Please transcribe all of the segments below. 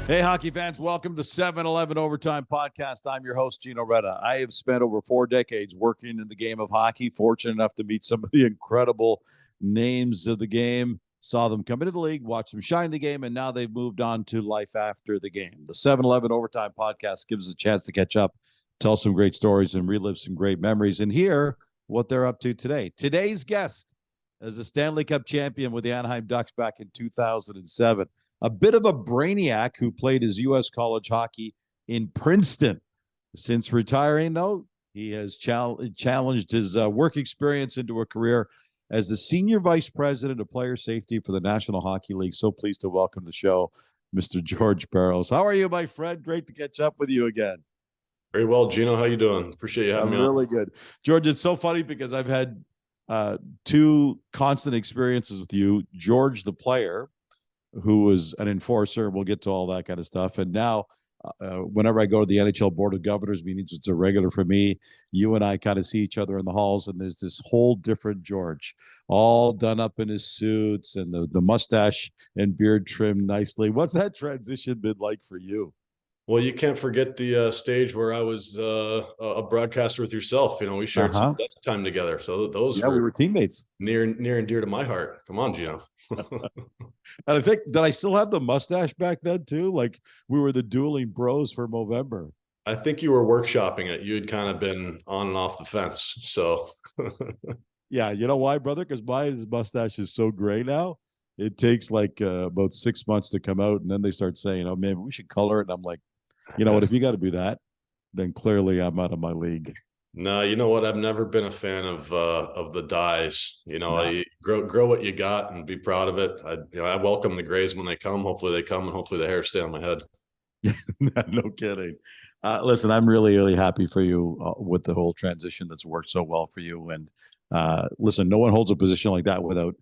Hey, hockey fans, welcome to 7-Eleven Overtime Podcast. I'm your host, Gino Retta. I have spent over 4 decades working in the game of hockey, fortunate enough to meet some of the incredible names of the game, saw them come into the league, watched them shine the game, and now they've moved on to life after the game. The 7-Eleven Overtime Podcast gives us a chance to catch up, tell some great stories, and relive some great memories, and hear what they're up to today. Today's guest is a Stanley Cup champion with the Anaheim Ducks back in 2007. A bit of a brainiac who played his U.S. College hockey in Princeton. Since retiring, though, he has challenged his work experience into a career as the Senior Vice President of Player Safety for the National Hockey League. So pleased to welcome to the show, Mr. George Parros. How are you, my friend? Great to catch up with you again. Very well, Gino. How you doing? Appreciate you having me on. Really good. George, it's so funny because I've had 2 constant experiences with you. George, the player, who was an enforcer. We'll get to all that kind of stuff. And now, whenever I go to the NHL Board of Governors meetings, it's a regular for me. You and I kind of see each other in the halls, and there's this whole different George, all done up in his suits and the mustache and beard trimmed nicely. What's that transition been like for you? Well, you can't forget the stage where I was a broadcaster with yourself. You know, we shared some time together. So those we were teammates. Near and dear to my heart. Come on, Gino. And I think, did I still have the mustache back then too? Like we were the dueling bros for Movember. I think you were workshopping it. You had kind of been on and off the fence. So yeah, you know why, brother? Because his mustache is so gray now. It takes like about 6 months to come out, and then they start saying, "Oh, maybe we should color it." And I'm like, you know what? If you got to do that, then clearly I'm out of my league. No, you know what? I've never been a fan of the dyes. You know, you grow what you got and be proud of it. I welcome the grays when they come. Hopefully they come, and hopefully the hair stay on my head. No kidding. Listen, I'm really, really happy for you with the whole transition that's worked so well for you. And listen, no one holds a position like that without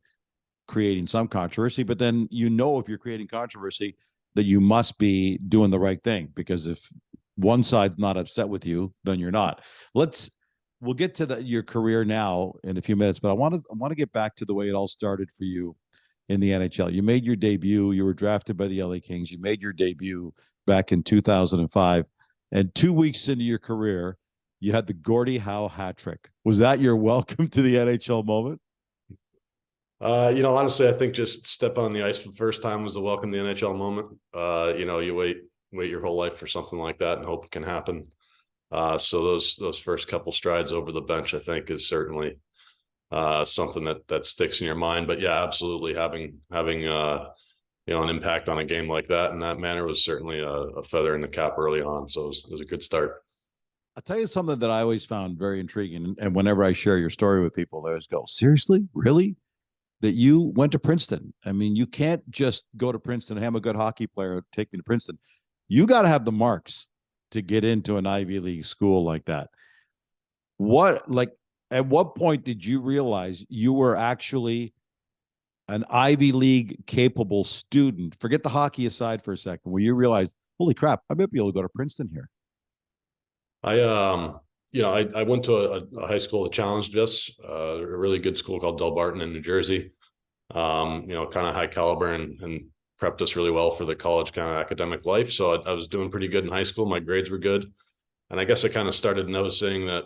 creating some controversy. But then, if you're creating controversy, that you must be doing the right thing, because if one side's not upset with you, then you're not. We'll get to your career now in a few minutes, but I want to get back to the way it all started for you in the NHL. You made your debut. You were drafted by the LA Kings. You made your debut back in 2005, and 2 weeks into your career, you had the Gordie Howe hat trick. Was that your welcome to the NHL moment? Honestly, I think just stepping on the ice for the first time was the welcome to the NHL moment. You wait your whole life for something like that and hope it can happen. So those first couple strides over the bench, I think, is certainly something that sticks in your mind. But yeah, absolutely having an impact on a game like that in that manner was certainly a feather in the cap early on. So it was a good start. I'll tell you something that I always found very intriguing, and whenever I share your story with people, they always go, "Seriously, really? That you went to Princeton? I mean, you can't just go to Princeton and have a good hockey player take me to Princeton. You got to have the marks to get into an Ivy League school like that." At what point did you realize you were actually an Ivy League capable student? Forget the hockey aside for a second, where you realized, holy crap, I might be able to go to Princeton here. I went to a high school that challenged us, a really good school called Del Barton in New Jersey. Kind of high caliber and prepped us really well for the college kind of academic life. So I was doing pretty good in high school. My grades were good. And I guess I kind of started noticing that,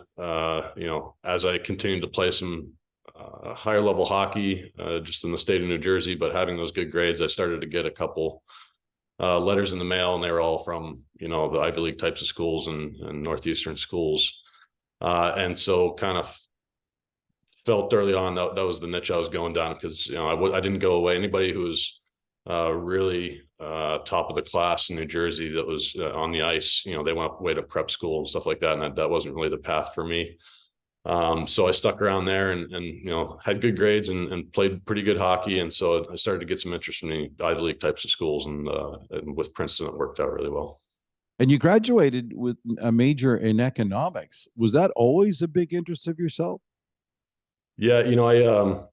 as I continued to play some higher level hockey just in the state of New Jersey, but having those good grades, I started to get a couple letters in the mail, and they were all from, the Ivy League types of schools and Northeastern schools. And so kind of felt early on that was the niche I was going down, because, I didn't go away. Anybody who was really top of the class in New Jersey that was on the ice, they went away to prep school and stuff like that. And that wasn't really the path for me. So I stuck around there and had good grades and played pretty good hockey. And so I started to get some interest in the Ivy League types of schools, and with Princeton, it worked out really well. And you graduated with a major in economics. Was that always a big interest of yourself? Yeah, I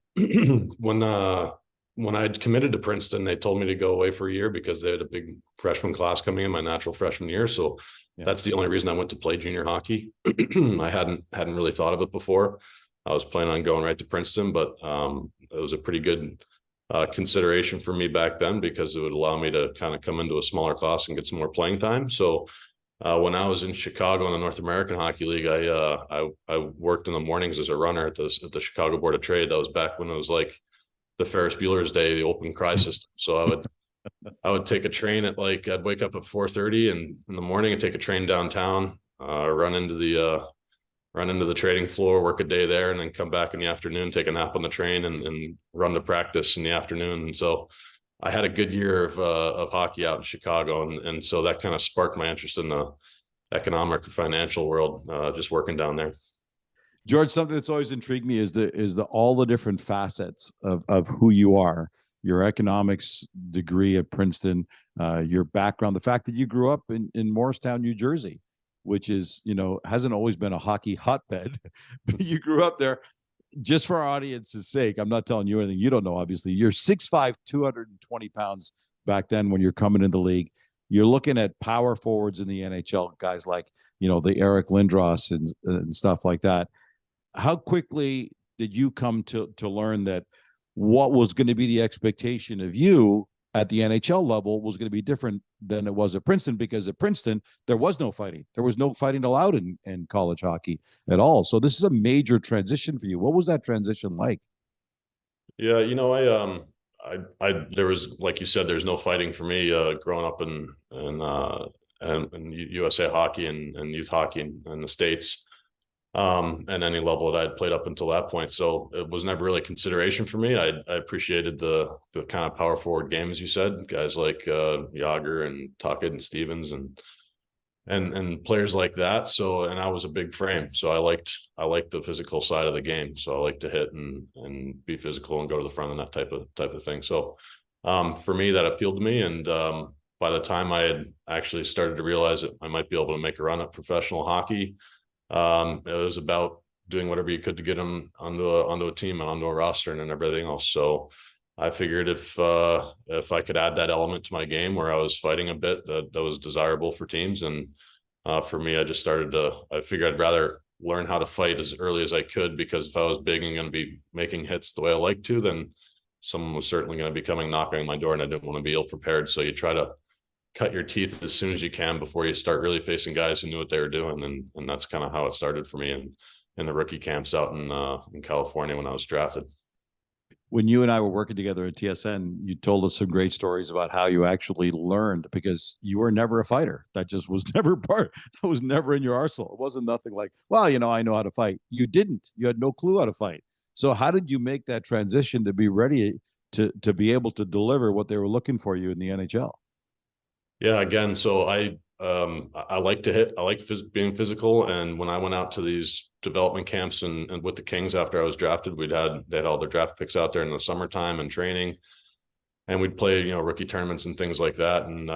when I'd committed to Princeton, they told me to go away for a year because they had a big freshman class coming in my natural freshman year. So that's the only reason I went to play junior hockey. I hadn't really thought of it before. I was planning on going right to Princeton, but it was a pretty good consideration for me back then, because it would allow me to kind of come into a smaller class and get some more playing time. So when I was in Chicago in the North American Hockey League, I worked in the mornings as a runner at the Chicago Board of Trade. That was back when it was like the Ferris Bueller's Day, the open cry system. So I would take a train at I'd wake up at 4:30 in the morning and take a train downtown, run into the trading floor, work a day there, and then come back in the afternoon, take a nap on the train, and run to practice in the afternoon. And so I had a good year of hockey out in Chicago, and so that kind of sparked my interest in the economic financial world, just working down there. George, something that's always intrigued me is the all the different facets of who you are. Your economics degree at Princeton, your background, the fact that you grew up in Morristown, New Jersey, which is, hasn't always been a hockey hotbed, but you grew up there. Just for our audience's sake, I'm not telling you anything you don't know, obviously. You're 6'5", 220 pounds back then when you're coming in the league. You're looking at power forwards in the NHL, guys like, the Eric Lindros and stuff like that. How quickly did you come to learn that what was going to be the expectation of you at the NHL level was going to be different than it was at Princeton? Because at Princeton, there was no fighting. There was no fighting allowed in college hockey at all. So this is a major transition for you. What was that transition like? Yeah, there was, like you said, there's no fighting for me growing up in USA hockey and youth hockey in the States. And any level that I'd played up until that point. So it was never really a consideration for me. I appreciated the kind of power forward game, as you said, guys like Yager and Tuckett and Stevens and players like that. So, and I was a big frame. So I liked the physical side of the game. So I like to hit and be physical and go to the front and that type of thing. So for me, that appealed to me. And by the time I had actually started to realize that I might be able to make a run at professional hockey, it was about doing whatever you could to get them onto a team and onto a roster and everything else. So I figured if I could add that element to my game where I was fighting a bit, that was desirable for teams. And for me, I figured I'd rather learn how to fight as early as I could, because if I was big and going to be making hits the way I like to, then someone was certainly going to be coming knocking on my door, and I didn't want to be ill prepared. So you try to cut your teeth as soon as you can before you start really facing guys who knew what they were doing. And that's kind of how it started for me in the rookie camps out in California when I was drafted. When you and I were working together at TSN, you told us some great stories about how you actually learned, because you were never a fighter. That just was never that was never in your arsenal. It wasn't nothing like, well, I know how to fight. You didn't. You had no clue how to fight. So how did you make that transition to be ready to be able to deliver what they were looking for you in the NHL? Yeah, again, so I like to hit. I like being physical. And when I went out to these development camps and with the Kings after I was drafted, they had all their draft picks out there in the summertime and training, and we'd play rookie tournaments and things like that. And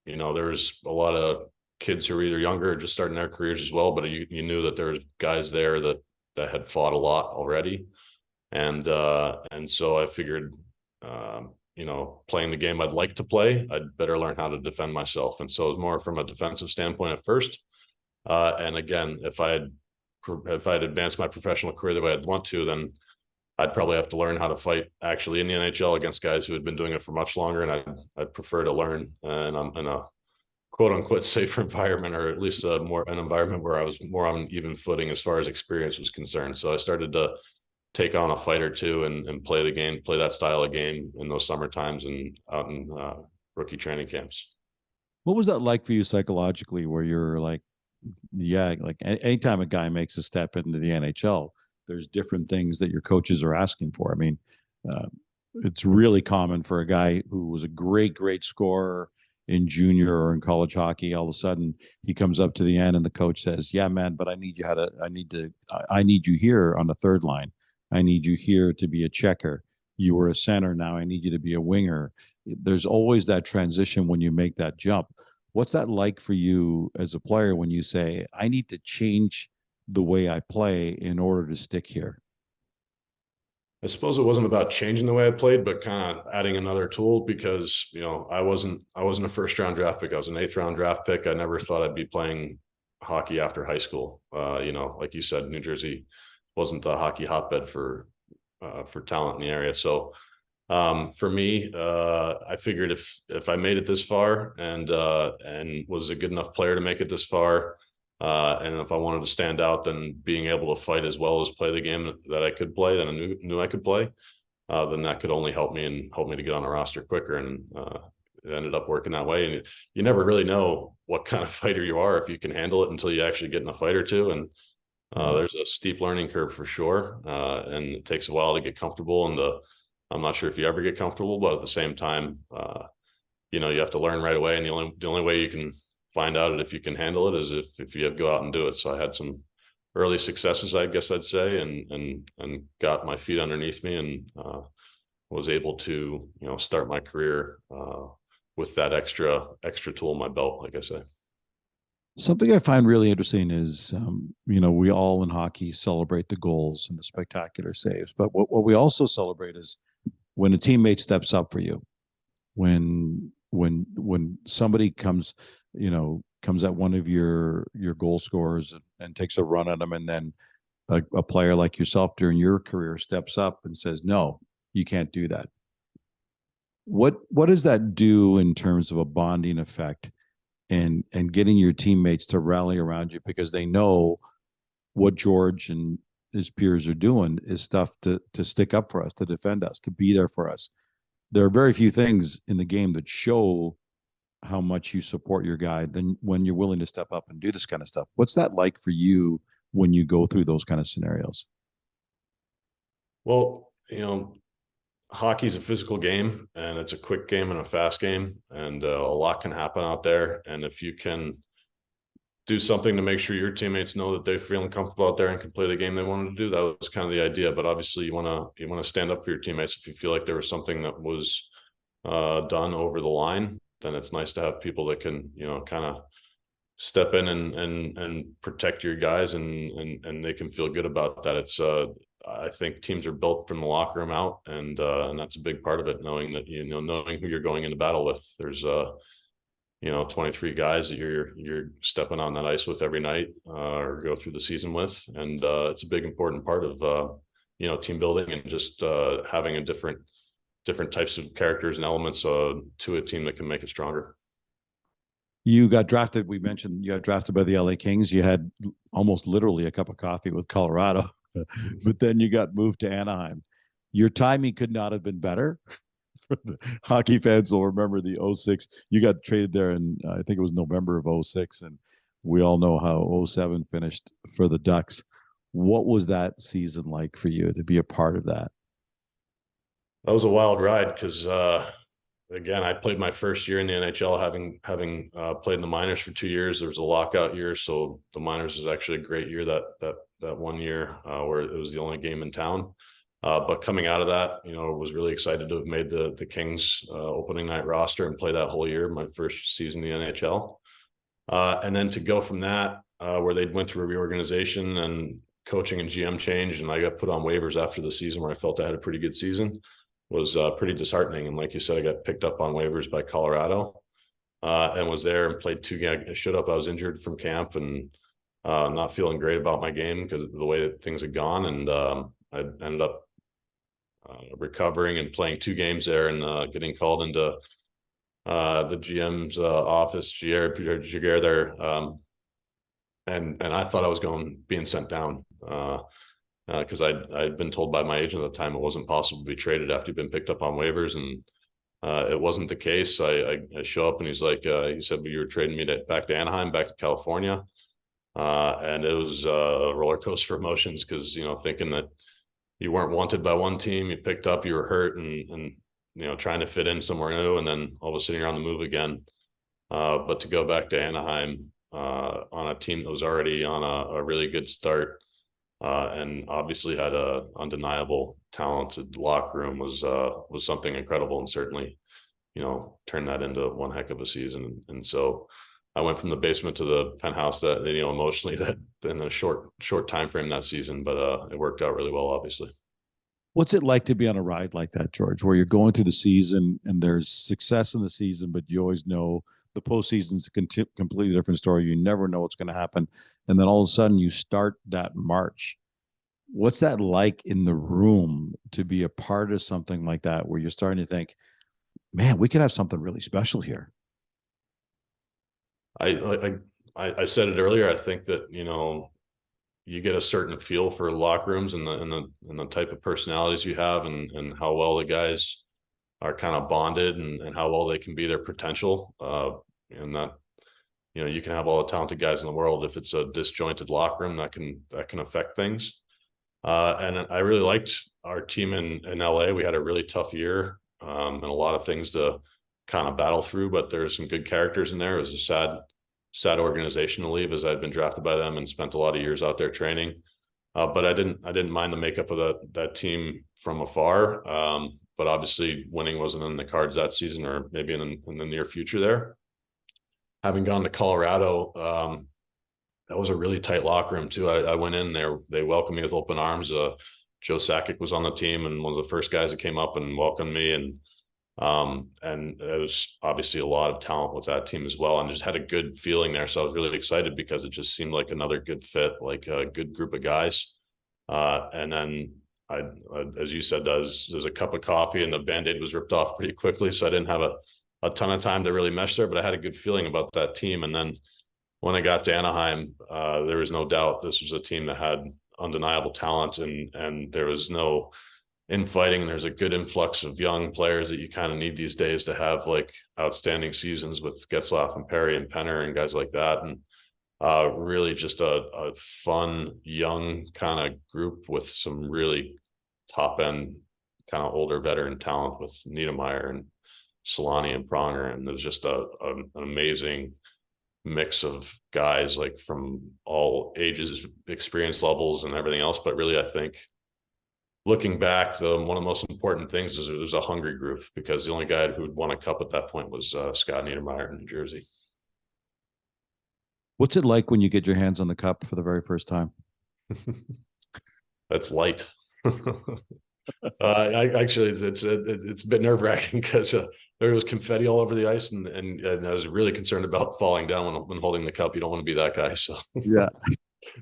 there's a lot of kids who are either younger or just starting their careers as well. But you knew that there was guys there that had fought a lot already, and so I figured. Playing the game I'd like to play, I'd better learn how to defend myself. And so it was more from a defensive standpoint at first. And again, if I'd advanced my professional career the way I'd want to, then I'd probably have to learn how to fight actually in the NHL against guys who had been doing it for much longer. And I'd prefer to learn in a quote unquote safer environment, or at least an environment where I was more on even footing as far as experience was concerned. So I started to take on a fight or two and play that style of game in those summer times and out in rookie training camps. What was that like for you psychologically, where you're like, like anytime a guy makes a step into the NHL, there's different things that your coaches are asking for. I mean, it's really common for a guy who was a great scorer in junior or in college hockey, all of a sudden he comes up to the end and the coach says, yeah, man, but I need you here on the third line. I need you here to be a checker. You were a center. Now I need you to be a winger. There's always that transition when you make that jump. What's that like for you as a player when you say, I need to change the way I play in order to stick here? I suppose it wasn't about changing the way I played, but kind of adding another tool, because, I wasn't a first round draft pick. I was an 8th round draft pick. I never thought I'd be playing hockey after high school. Like you said, New Jersey wasn't the hockey hotbed for talent in the area. So For me, I figured if I made it this far and was a good enough player to make it this far, and if I wanted to stand out, then being able to fight as well as play the game that I could play, that I knew I could play, then that could only help me to get on a roster quicker. And it ended up working that way. And you never really know what kind of fighter you are if you can handle it until you actually get in a fight or two. And there's a steep learning curve for sure, and it takes a while to get comfortable. And I'm not sure if you ever get comfortable, but at the same time, you have to learn right away. And the only way you can find out if you can handle it is if you go out and do it. So I had some early successes, I guess I'd say, and got my feet underneath me, and was able to start my career with that extra tool in my belt, like I say. Something I find really interesting is, we all in hockey celebrate the goals and the spectacular saves, but what we also celebrate is when a teammate steps up for you, when somebody comes at one of your goal scorers and takes a run at them, and then a player like yourself during your career steps up and says, "No, you can't do that." What does that do in terms of a bonding effect and getting your teammates to rally around you, because they know what George and his peers are doing is stuff to stick up for us, to defend us, to be there for us? There are very few things in the game that show how much you support your guy than when you're willing to step up and do this kind of stuff. What's that like for you when you go through those kind of scenarios? Well, hockey is a physical game, and it's a quick game and a fast game, and a lot can happen out there. And if you can do something to make sure your teammates know that they're feeling comfortable out there and can play the game they wanted to do, that was kind of the idea. But obviously you want to stand up for your teammates. If you feel like there was something that was done over the line, then it's nice to have people that can kind of step in and protect your guys, and they can feel good about that. It's I think teams are built from the locker room out, and that's a big part of it, knowing that knowing who you're going into battle with. There's 23 guys that you're stepping on that ice with every night, or go through the season with, and it's a big important part of team building, and just having a different types of characters and elements to a team that can make it stronger. You got drafted. We mentioned you got drafted by the LA Kings. You had almost literally a cup of coffee with Colorado, but then you got moved to Anaheim. Your timing could not have been better. For the hockey fans will remember the 06. You got traded there, and I think it was November of 06, and we all know how 07 finished for the Ducks. What was that season like for you to be a part of that? That was a wild ride, because again, I played my first year in the NHL, having played in the minors for 2 years. There was a lockout year, so the minors was actually a great year that 1 year, where it was the only game in town. But coming out of that, was really excited to have made the Kings opening night roster and play that whole year, my first season in the NHL. And then to go from that, where they'd went through a reorganization and coaching and GM change, and I got put on waivers after the season where I felt I had a pretty good season, was pretty disheartening. And like you said, I got picked up on waivers by Colorado, and was there and played 2 games. I showed up, I was injured from camp, and not feeling great about my game because of the way that things had gone. And I ended up recovering and playing 2 games there, and getting called into the GM's office, Jaguar there. And I thought I was being sent down, because I'd been told by my agent at the time it wasn't possible to be traded after you've been picked up on waivers, and it wasn't the case. I show up, and he's like, he said, well, you were trading me back to Anaheim, back to California. And it was a roller coaster of emotions, because, thinking that you weren't wanted by one team, you picked up, you were hurt, and trying to fit in somewhere new, and then all of a sudden you're on the move again. But to go back to Anaheim on a team that was already on a really good start, and obviously had a undeniable talented locker room, was something incredible, and certainly turned that into one heck of a season. And so I went from the basement to the penthouse, that emotionally, that in a short time frame that season, but it worked out really well, obviously. What's it like to be on a ride like that, George, where you're going through the season and there's success in the season, but you always know the postseason's a completely different story. You never know what's going to happen. And then all of a sudden you start that march What's that like in the room to be a part of something like that, where you're starting to think, man, we could have something really special here? I said it earlier. I think that, you get a certain feel for locker rooms and the type of personalities you have, and how well the guys are kind of bonded, and how well they can be their potential. And that, you can have all the talented guys in the world. If it's a disjointed locker room, that can affect things. And I really liked our team in LA. We had a really tough year, and a lot of things to kind of battle through, but there's some good characters in there. It was a sad organization to leave, as I'd been drafted by them and spent a lot of years out there training. But I didn't mind the makeup of that team from afar. But obviously winning wasn't in the cards that season, or maybe in the near future there. Having gone to Colorado, that was a really tight locker room too. I went in there, they welcomed me with open arms. Joe Sakic was on the team, and one of the first guys that came up and welcomed me. And it was obviously a lot of talent with that team as well, and just had a good feeling there. So I was really excited, because it just seemed like another good fit, like a good group of guys. And then as you said, there's a cup of coffee and the Band-Aid was ripped off pretty quickly. So I didn't have a ton of time to really mesh there, but I had a good feeling about that team. And then when I got to Anaheim, there was no doubt this was a team that had undeniable talent, and there was no infighting. There's a good influx of young players that you kind of need these days to have like outstanding seasons, with Getzlaf and Perry and Penner and guys like that. And really just a fun, young kind of group with some really top end kind of older veteran talent, with Niedermeyer and Solani and Pronger. And there's just an amazing mix of guys, like from all ages, experience levels and everything else. But really, I think looking back, one of the most important things is it was a hungry group, because the only guy who'd won a cup at that point was Scott Niedermeyer in New Jersey. What's it like when you get your hands on the cup for the very first time? That's light. Actually, it's a bit nerve wracking, because there was confetti all over the ice, and I was really concerned about falling down when holding the cup. You don't want to be that guy. So Yeah, it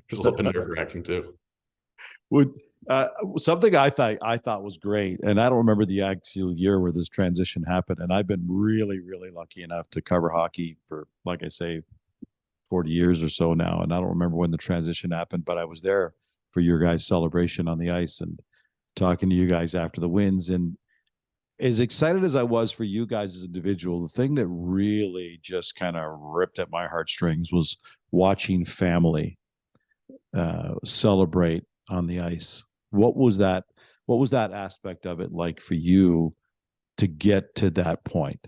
was a little bit nerve wracking too. Would something I thought was great, and I don't remember the actual year where this transition happened. And I've been really, really lucky enough to cover hockey for, like I say, 40 years or so now. And I don't remember when the transition happened, but I was there for your guys' celebration on the ice and talking to you guys after the wins. And as excited as I was for you guys as an individual, the thing that really just kind of ripped at my heartstrings was watching family celebrate on the ice. What was that aspect of it like for you to get to that point?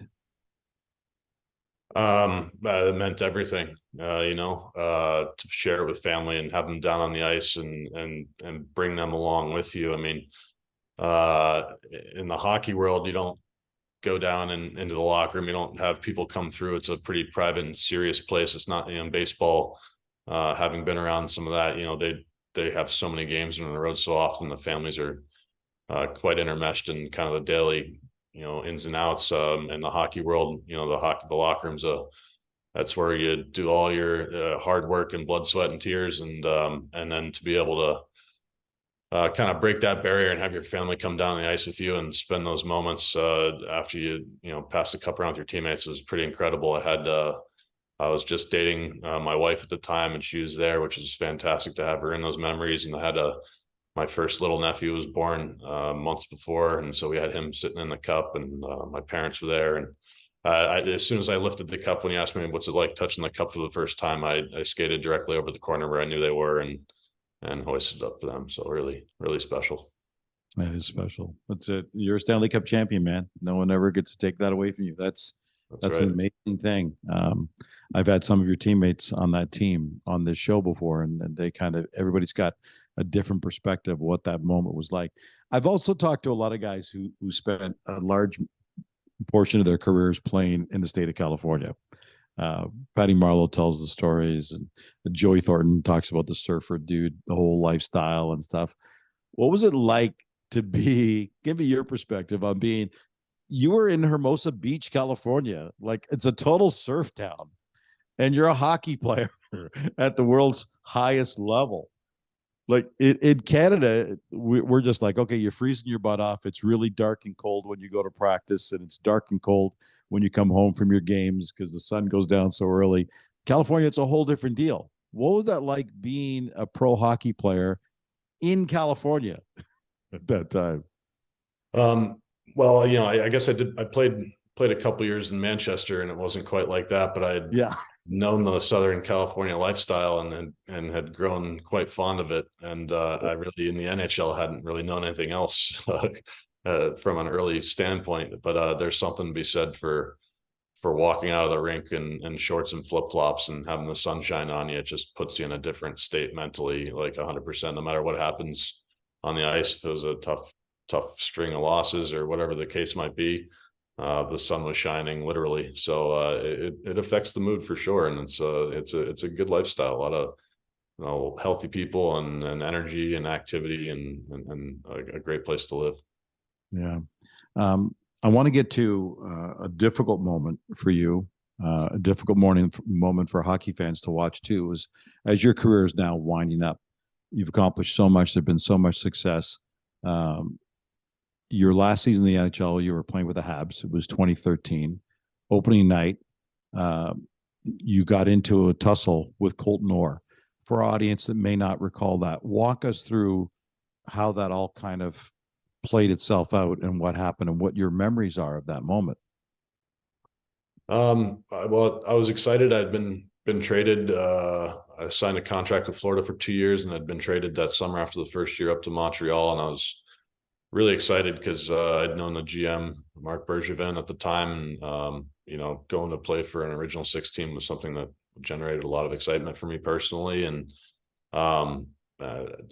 It meant everything, to share it with family and have them down on the ice, and bring them along with you. I mean, in the hockey world, you don't go down into the locker room. You don't have people come through. It's a pretty private and serious place. It's not, in baseball, having been around some of that, they have so many games on the road so often. The families are quite intermeshed in kind of the daily, ins and outs. In the hockey world, the locker room's that's where you do all your hard work and blood, sweat, and tears. And then to be able to kind of break that barrier and have your family come down the ice with you and spend those moments after you pass the cup around with your teammates was pretty incredible. I was just dating my wife at the time, and she was there, which is fantastic to have her in those memories. And I had my first little nephew was born months before, and so we had him sitting in the cup, and my parents were there. And as soon as I lifted the cup, when you asked me what's it like touching the cup for the first time, I skated directly over the corner where I knew they were, and hoisted it up for them. So really, really special. That is special. That's it. You're a Stanley Cup champion, man. No one ever gets to take that away from you. That's right. An amazing thing. I've had some of your teammates on that team on this show before, and they everybody's got a different perspective of what that moment was like. I've also talked to a lot of guys who spent a large portion of their careers playing in the state of California. Patty Marleau tells the stories, and Joey Thornton talks about the surfer dude, the whole lifestyle and stuff. What was it like to give me your perspective on you were in Hermosa Beach, California. Like, it's a total surf town, and you're a hockey player at the world's highest level. Like in Canada, we're just like, okay, you're freezing your butt off. It's really dark and cold when you go to practice, and it's dark and cold when you come home from your games because the sun goes down so early. California, it's a whole different deal. What was that like being a pro hockey player in California at that time? Well, I guess I played a couple years in Manchester, and it wasn't quite like that, but I had known the Southern California lifestyle and had grown quite fond of it. And I really, in the NHL, hadn't really known anything else from an early standpoint. But there's something to be said for walking out of the rink in shorts and flip-flops and having the sunshine on you. It just puts you in a different state mentally, like 100%, no matter what happens on the ice. If it was a tough string of losses or whatever the case might be, the sun was shining literally. So it affects the mood for sure. And it's a good lifestyle, a lot of healthy people and energy and activity and a great place to live. Yeah. I want to get to a difficult moment for you, a difficult moment for hockey fans to watch too, is as your career is now winding up. You've accomplished so much. There's been so much success. Your last season in the NHL, you were playing with the Habs. It was 2013. Opening night, you got into a tussle with Colton Orr. For our audience that may not recall that, walk us through how that all kind of played itself out and what happened and what your memories are of that moment. Well, I was excited. I'd been traded. I signed a contract with Florida for 2 years, and I'd been traded that summer after the first year up to Montreal, and I was really excited because I'd known the GM, Marc Bergevin, at the time. And, going to play for an original six team was something that generated a lot of excitement for me personally. And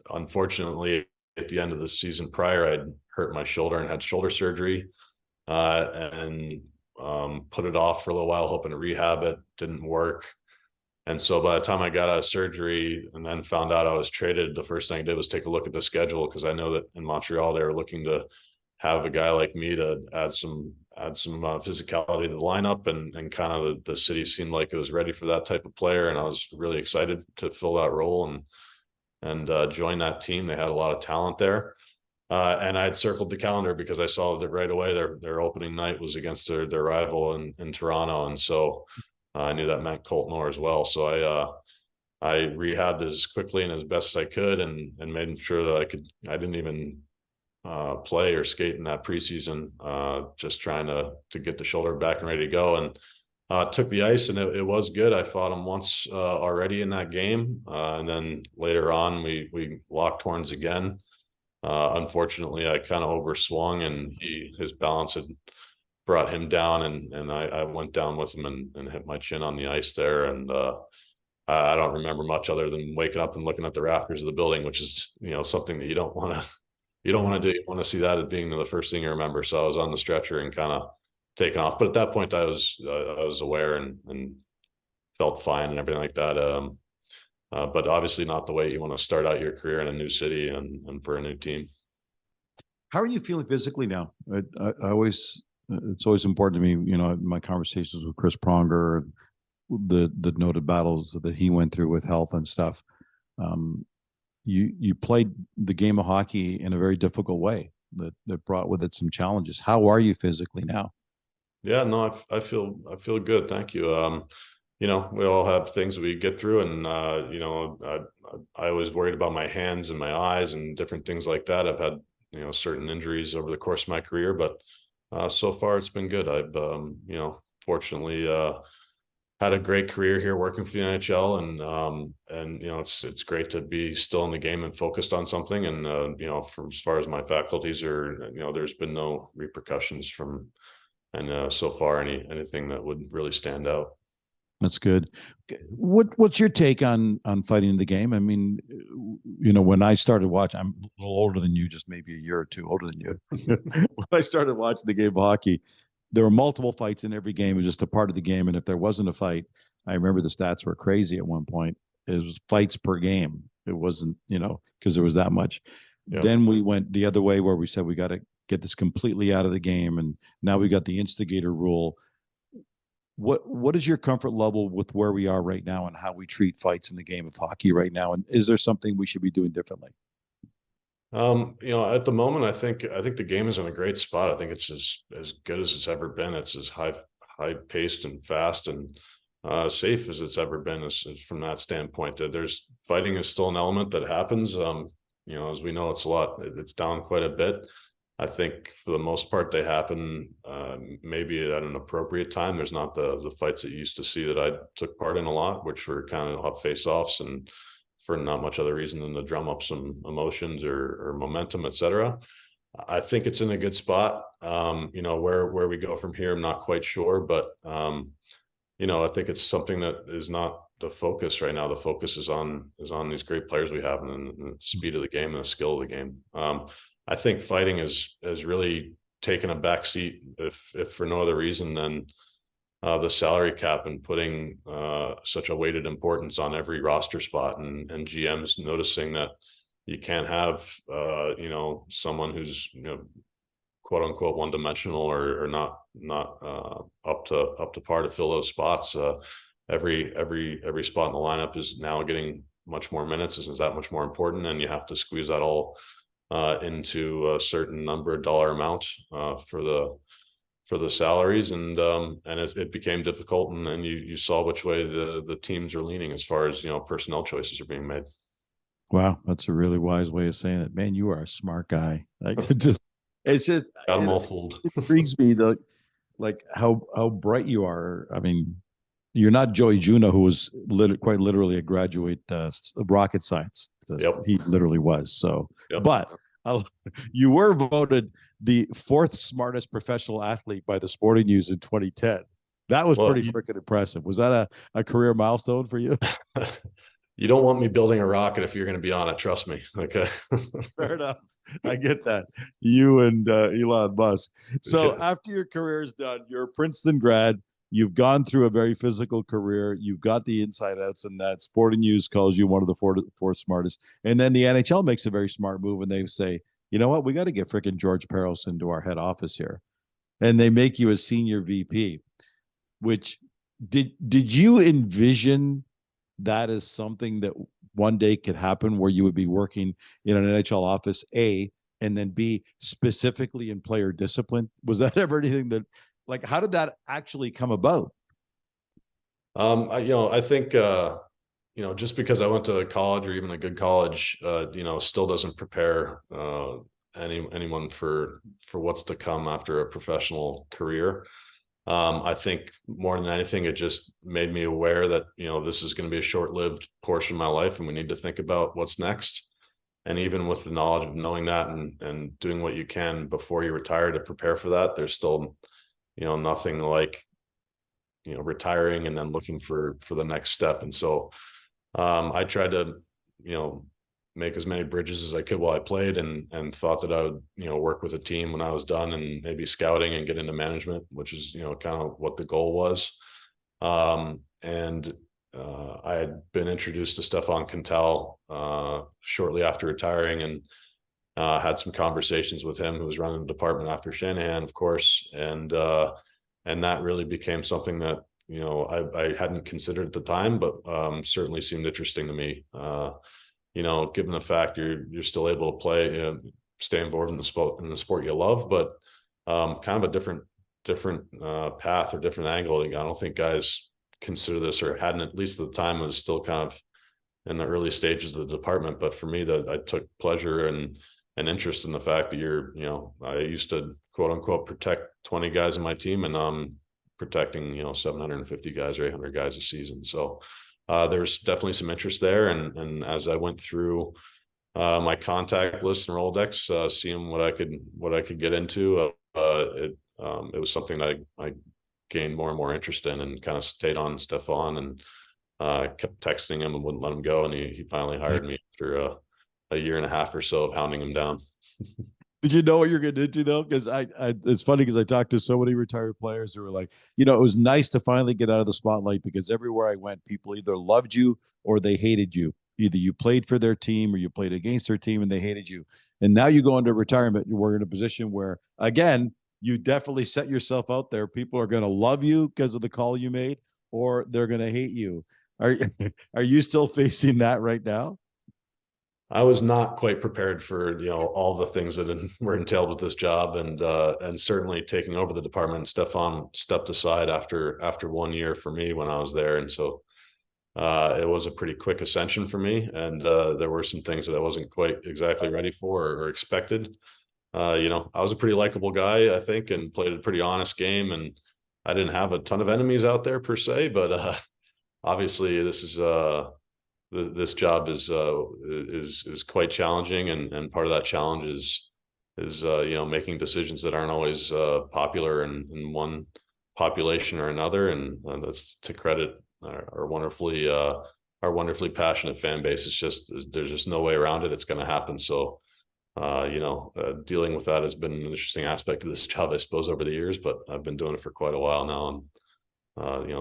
unfortunately, at the end of the season prior, I'd hurt my shoulder and had shoulder surgery and put it off for a little while, hoping to rehab it. Didn't work. And so by the time I got out of surgery and then found out I was traded, the first thing I did was take a look at the schedule, because I know that in Montreal, they were looking to have a guy like me to add some physicality to the lineup, and kind of the city seemed like it was ready for that type of player. And I was really excited to fill that role and join that team. They had a lot of talent there. And I had circled the calendar because I saw that right away their opening night was against their rival in Toronto. And so I knew that meant Colton Orr as well. So I rehabbed as quickly and as best as I could, and made sure that I didn't even play or skate in that preseason, just trying to get the shoulder back and ready to go. And took the ice, and it was good. I fought him once already in that game. And then later on, we locked horns again. Unfortunately, I kind of overswung, and his balance had brought him down, and I went down with him and hit my chin on the ice there. And I don't remember much other than waking up and looking at the rafters of the building, which is, something that you don't want to do. You want to see that as being the first thing you remember. So I was on the stretcher and kind of taken off. But at that point, I was aware and felt fine and everything like that. But obviously not the way you want to start out your career in a new city and for a new team. How are you feeling physically now? It's always important to me, in my conversations with Chris Pronger, the noted battles that he went through with health and stuff. You played the game of hockey in a very difficult way that brought with it some challenges. How are you physically now? Yeah, no, I feel good. Thank you. We all have things we get through, and I was worried about my hands and my eyes and different things like that. I've had certain injuries over the course of my career, but so far it's been good. I've fortunately had a great career here working for the NHL, and it's great to be still in the game and focused on something. And for as far as my faculties are, there's been no repercussions from, and so far anything that would really stand out. That's good. What's your take on fighting the game? I mean, when I started watching, I'm a little older than you, just maybe a year or two older than you. When I started watching the game of hockey, there were multiple fights in every game. It was just a part of the game. And if there wasn't a fight, I remember the stats were crazy at one point. It was fights per game. It wasn't, because there was that much. Yeah. Then we went the other way where we said, we got to get this completely out of the game. And now we got the instigator rule. what is your comfort level with where we are right now and how we treat fights in the game of hockey right now? And is there something we should be doing differently? At the moment, I think the game is in a great spot. I think it's as good as it's ever been. It's as high paced and fast and safe as it's ever been. As from that standpoint, there's fighting is still an element that happens. As we know, it's down quite a bit. I think for the most part they happen maybe at an appropriate time. There's not the fights that you used to see that I took part in a lot, which were kind of face-offs and for not much other reason than to drum up some emotions or momentum, etc. I think it's in a good spot. Where we go from here, I'm not quite sure, but I think it's something that is not the focus right now. The focus is on these great players we have and the speed of the game and the skill of the game. I think fighting has really taken a backseat, if for no other reason than the salary cap and putting such a weighted importance on every roster spot, and GMs noticing that you can't have someone who's quote unquote one dimensional or not up to par to fill those spots. Every spot in the lineup is now getting much more minutes. Is that much more important, and you have to squeeze that all into a certain number dollar amount for the salaries, and it became difficult, and you saw which way the teams are leaning as far as personnel choices are being made. Wow, that's a really wise way of saying it, man. You are a smart guy. Like it's just got them all fooled. It intrigues me like how bright you are. I mean, you're not Joey Juneau, who was quite literally a graduate of rocket science. Yep. He literally was. So, yep. But you were voted the 4th smartest professional athlete by the Sporting News in 2010. That was pretty freaking impressive. Was that a career milestone for you? You don't want me building a rocket if you're going to be on it. Trust me. Okay. Fair enough. I get that. You and Elon Musk. So after your career is done, you're a Princeton grad. You've gone through a very physical career. You've got the inside outs, and that Sporting News calls you one of the four smartest. And then the NHL makes a very smart move, and they say, you know what? We got to get freaking George Parros into our head office here. And they make you a senior VP, which did you envision that as something that one day could happen where you would be working in an NHL office, A, and then B, specifically in player discipline? Was that ever anything that, like, how did that actually come about? I think, just because I went to college or even a good college, still doesn't prepare anyone for what's to come after a professional career. I think more than anything, it just made me aware that, this is going to be a short-lived portion of my life and we need to think about what's next. And even with the knowledge of knowing that and doing what you can before you retire to prepare for that, there's still, nothing like, retiring and then looking for the next step. And so I tried to, make as many bridges as I could while I played, and thought that I would, work with a team when I was done and maybe scouting and get into management, which is, kind of what the goal was. I had been introduced to Stefan Quintal shortly after retiring, and had some conversations with him, who was running the department after Shanahan, of course. And that really became something that, I hadn't considered at the time, but certainly seemed interesting to me. Given the fact you're still able to play, stay involved in the sport you love, but kind of a different path or different angle. I don't think guys consider this, or hadn't, at least at the time. It was still kind of in the early stages of the department. But for me, that I took pleasure and interest in the fact that I used to quote unquote protect 20 guys in my team, and I'm protecting 750 guys or 800 guys a season. So there's definitely some interest there. And as I went through my contact list and Rolodex, seeing what I could get into, it was something that I gained more and more interest in, and kind of stayed on Stefan, and kept texting him and wouldn't let him go. And he finally hired me after a year and a half or so of hounding him down. Did you know what you're getting into, though? Because it's funny, because I talked to so many retired players who were like, it was nice to finally get out of the spotlight, because everywhere I went, people either loved you or they hated you. Either you played for their team or you played against their team and they hated you. And now you go into retirement, we're in a position where, again, you definitely set yourself out there. People are going to love you because of the call you made, or they're going to hate you. Are are you still facing that right now? I was not quite prepared for, all the things that were entailed with this job, and certainly taking over the department. Stefan stepped aside after 1 year for me when I was there, and so it was a pretty quick ascension for me. And there were some things that I wasn't quite exactly ready for or expected. I was a pretty likable guy, I think, and played a pretty honest game, and I didn't have a ton of enemies out there per se, but obviously this job is quite challenging, and part of that challenge is making decisions that aren't always popular in one population or another, and that's to credit our wonderfully passionate fan base. It's just, there's just no way around it. It's going to happen. So dealing with that has been an interesting aspect of this job, I suppose, over the years, but I've been doing it for quite a while now, and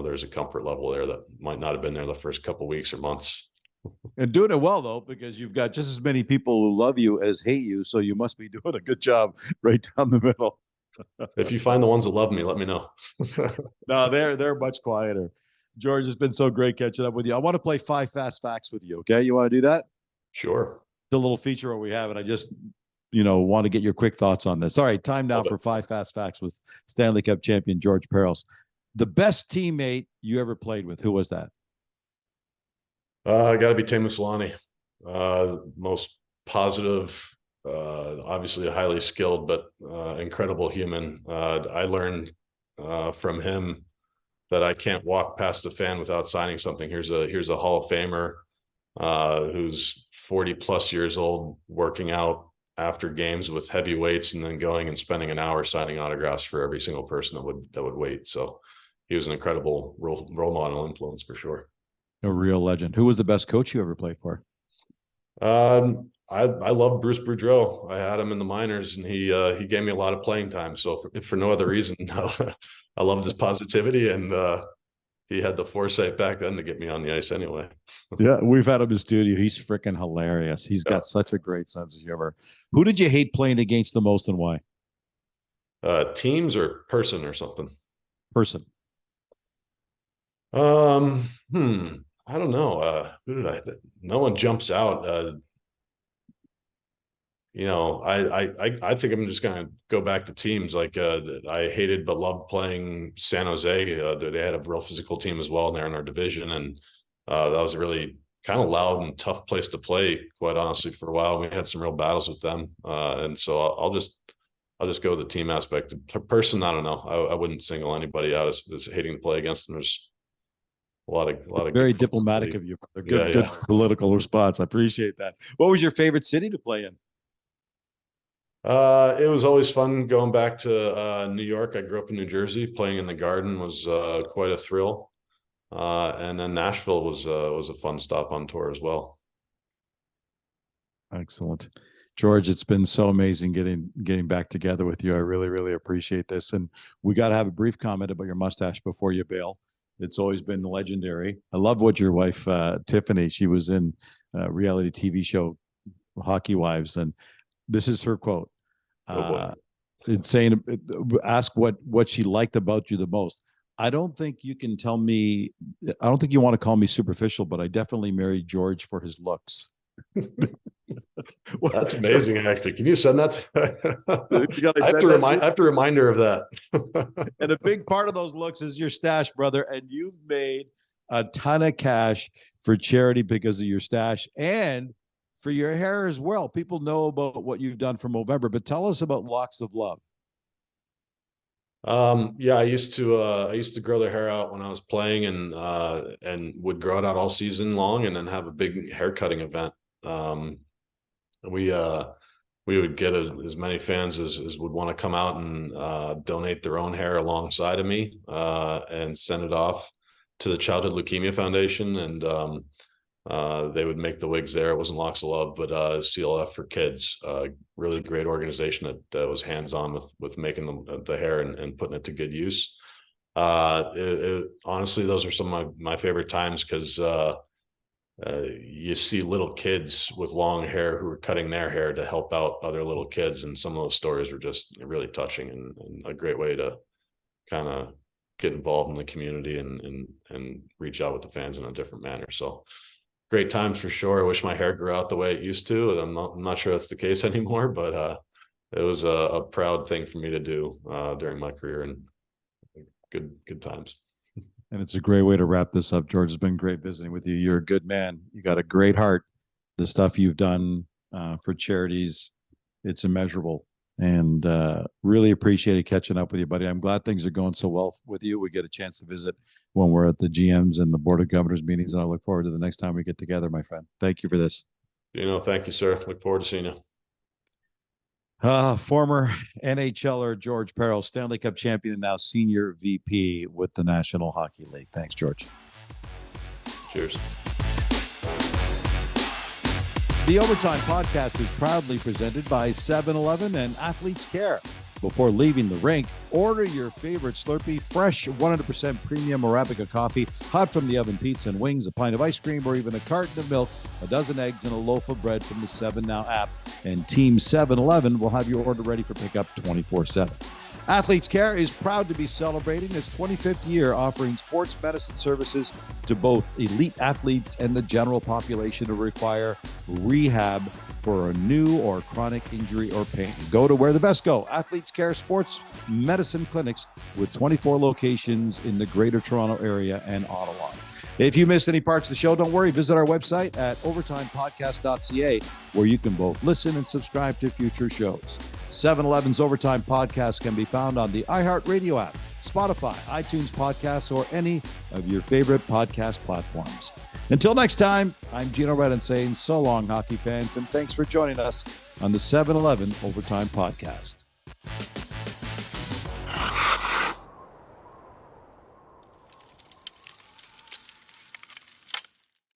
there's a comfort level there that might not have been there the first couple of weeks or months. And doing it well, though, because you've got just as many people who love you as hate you. So you must be doing a good job right down the middle. If you find the ones that love me, let me know. No, they're much quieter. George, it's been so great catching up with you. I want to play 5 fast facts with you. Okay. You want to do that? Sure. The little feature where we have it. I just, want to get your quick thoughts on this. All right. Time now for 5 fast facts with Stanley Cup champion George Parros. The best teammate you ever played with, who was that? Got to be Teemu Selanne. Most positive, obviously highly skilled, but incredible human. I learned from him that I can't walk past a fan without signing something. Here's a Hall of Famer who's 40 plus years old, working out after games with heavy weights, and then going and spending an hour signing autographs for every single person that would wait. So he was an incredible role model influence for sure. A real legend. Who was the best coach you ever played for? I love Bruce Boudreau. I had him in the minors, and he gave me a lot of playing time. So for no other reason, I loved his positivity, and he had the foresight back then to get me on the ice anyway. Yeah, we've had him in studio. He's freaking hilarious. He's got such a great sense of humor. Who did you hate playing against the most, and why? Teams or person or something? Person. I don't know. Who did I? No one jumps out. I think I'm just going to go back to teams. Like I hated but loved playing San Jose. They had a real physical team as well, and they're in our division, and that was a really kind of loud and tough place to play, quite honestly, for a while. We had some real battles with them, and so I'll just go with the team aspect. Person, I don't know. I wouldn't single anybody out as hating to play against them. There's a lot of very diplomatic of you. A good political response. I appreciate that. What was your favorite city to play in? It was always fun going back to New York. I grew up in New Jersey. Playing in the Garden was quite a thrill. And then Nashville was a fun stop on tour as well. Excellent. George, it's been so amazing getting back together with you. I really, really appreciate this. And we got to have a brief comment about your mustache before you bail. It's always been legendary. I love what your wife, Tiffany, she was in a reality TV show, Hockey Wives, and this is her quote. It's saying, ask what she liked about you the most. I don't think you can tell me, I don't think you want to call me superficial, but I definitely married George for his looks. Well, that's amazing, actually. Can you send that? I have to remind her of that. And a big part of those looks is your stash, brother. And you've made a ton of cash for charity because of your stash and for your hair as well. People know about what you've done for Movember, but tell us about Locks of Love. I used to grow their hair out when I was playing, and would grow it out all season long, and then have a big hair cutting event. We would get as many fans as would want to come out and donate their own hair alongside of me, and send it off to the Childhood Leukemia Foundation, and they would make the wigs there. It wasn't Locks of Love, but CLF for Kids, really great organization that was hands-on with making the hair and putting it to good use. Honestly, those are some of my favorite times, because you see little kids with long hair who are cutting their hair to help out other little kids. And some of those stories were just really touching and a great way to kind of get involved in the community and reach out with the fans in a different manner. So great times for sure. I wish my hair grew out the way it used to. I'm not sure that's the case anymore, but it was a proud thing for me to do during my career, and good times. And it's a great way to wrap this up, George. It's been great visiting with you. You're a good man. You got a great heart. The stuff you've done for charities, it's immeasurable. And really appreciated catching up with you, buddy. I'm glad things are going so well with you. We get a chance to visit when we're at the GMs and the Board of Governors meetings, and I look forward to the next time we get together, my friend. Thank you for this. Thank you, sir. Look forward to seeing you. Former NHLer George Parros, Stanley Cup champion, now Senior VP with the National Hockey League. Thanks, George. Cheers. The Overtime Podcast is proudly presented by 7-Eleven and Athletes Care. Before leaving the rink, order your favorite Slurpee, fresh 100% premium Arabica coffee, hot from the oven pizza and wings, a pint of ice cream, or even a carton of milk, a dozen eggs, and a loaf of bread from the 7NOW app. And Team 7-Eleven will have your order ready for pickup 24/7. Athletes Care is proud to be celebrating its 25th year, offering sports medicine services to both elite athletes and the general population who require rehab for a new or chronic injury or pain. Go to where the best go. Athletes Care Sports Medicine Clinics with 24 locations in the Greater Toronto Area and Ottawa. If you missed any parts of the show, don't worry. Visit our website at overtimepodcast.ca, where you can both listen and subscribe to future shows. 7-Eleven's Overtime Podcast can be found on the iHeartRadio app, Spotify, iTunes Podcasts, or any of your favorite podcast platforms. Until next time, I'm Gino Redden saying so long, hockey fans, and thanks for joining us on the 7-Eleven Overtime Podcast.